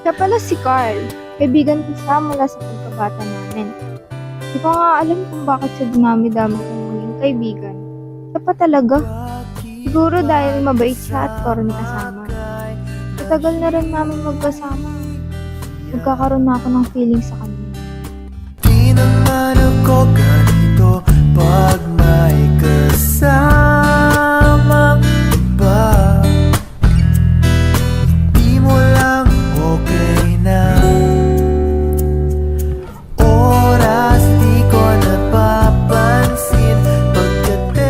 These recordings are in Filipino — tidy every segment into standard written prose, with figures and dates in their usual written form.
Siya pala si Carl. Kaibigan ko siya mula sa pagkabata namin. Hindi ko nga alam kung bakit siya dinami-dami kong maging kaibigan. Siya pa talaga. Siguro dahil mabait siya at torne kasama. Matagal na rin namin magkasama. Nagkakaroon na ako ng feeling sa kanya. Di naman ako ganito pag may kasamang iba. Di mo lang okay na. Oras di ko napapansin pagka-text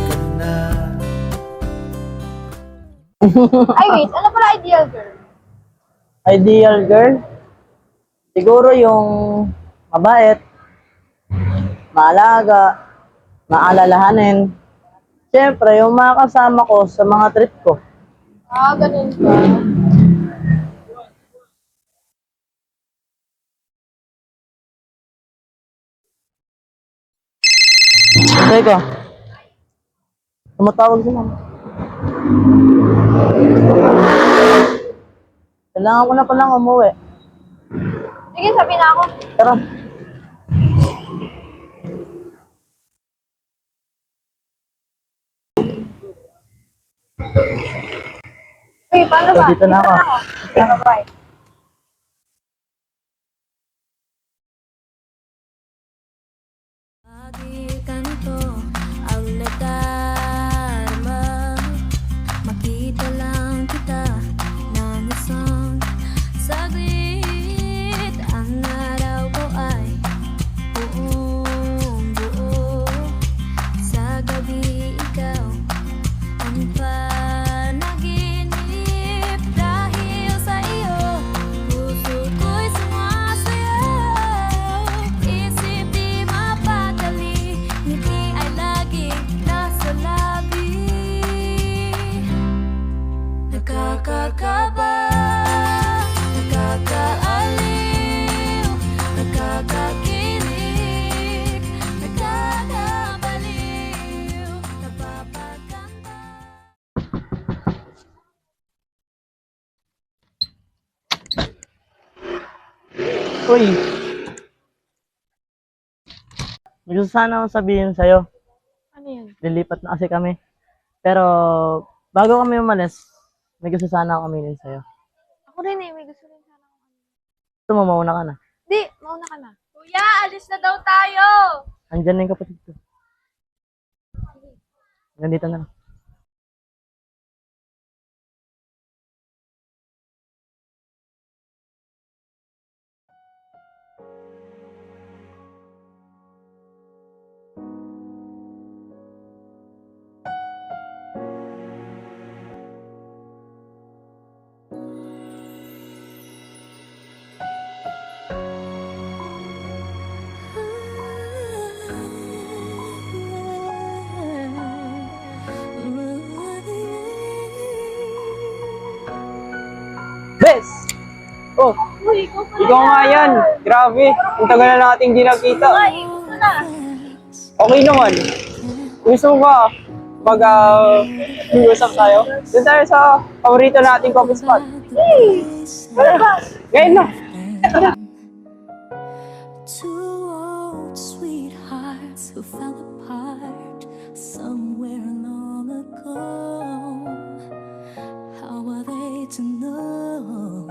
ka na. Ay wait, ano pala ideal girl? Ideal girl? Siguro yung mabait, maalaga, maalalahanin. Siyempre, yung mga kasama ko sa mga trip ko. Ah, ganun ba? Teka, tumatawag si mama. Kailangan ko na palang umuwi. Sige, sabi na ako. Tara. Uy, paano ba? Dito na ako. Bye. Lagi ganito ang nadarama. Makita lang kita ng isang saglit. Ang araw ko ay buong buo. Sa gabi ikaw ang panaginip. Dahil sa iyo puso ko'y sumasayaw. Isip di mapadali, ngiti ay laging nasa labi. Nakakakaba, nakakaaliw, nakakakilig, nakakabaliw, napapaganda. Uy, may gusto sana akong sabihin sa'yo. Ano yun? Lilipat na kasi kami. Pero, bago kami umalis, may gusto sana akong aminin sa'yo. Ako rin eh, may gusto rin sana ako. Gusto mo, mauna ka na. Di, mauna ka na. Kuya, alis na daw tayo! Andyan na yung kapatid ko. Nandito na lang. Bes! Oh, ikaw nga yan. Grabe, ang tagal na nating di nakita. Okay naman. Gusto mo ba mag-usap tayo? Doon tayo sa paborito nating coffee spot. Ngayon na. Two old sweethearts who fell apart somewhere long ago. How are they to know?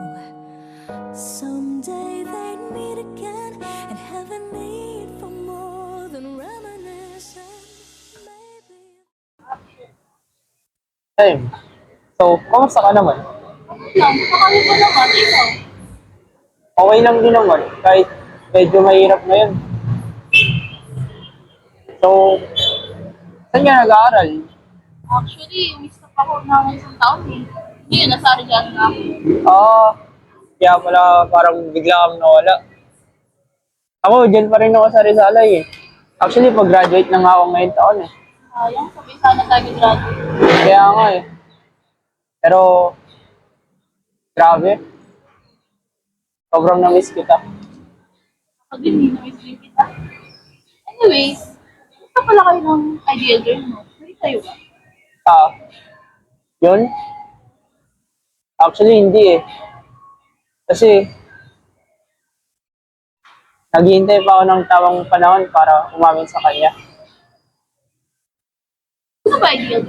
Someday they'd meet again and have a need for more than reminiscing. Maybe. Hey, so, kamusta ka naman? Pakami ko naman, ikaw. Okay lang din naman, kahit medyo mahirap na yun. So, saan ka nag-aaral? Actually, umistop ako ng isang taon eh. Hindi yun, nasa Arellano na ako. Ah, kaya pala parang bigla kang nawala. Ako, dyan pa rin ako sa Rizal eh. Actually, pag-graduate na nga ako ngayon taon eh. Sayang, sabi sana tayo graduate. Kaya nga eh. Pero, grabe. Sobrang na-miss kita. Pag hindi na-miss din kita. Anyways, gusto pala kayo ng ideal girl mo. Hindi kayo ba? Ah, yun? Actually, hindi eh. Kasi, naghihintay pa ako ng tamang panahon para umamin sa kanya. Ano ba ideal?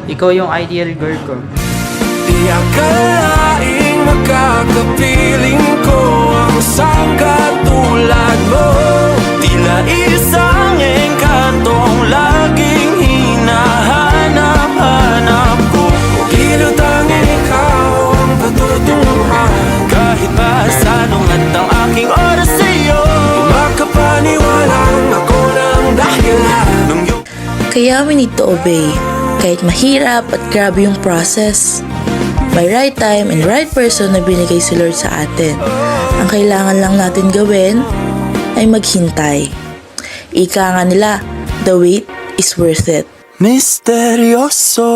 Ikaw yung ideal girl ko. Di akalaing makakapiling ko ang isang katulad mo. Tila isang engkantong laging hinahanap-hanap ko. Tila tanging ikaw ang patutunguhan. Kahit pa sanong at ang aking oras sa'yo, di makapaniwalang ako ng dahilan ng iyong Kaya we need to obey. Kahit mahirap at grabe yung process. May right time and right person na binigay si Lord sa atin. Ang kailangan lang natin gawin ay maghintay. Ika nga nila, the wait is worth it. misteryoso.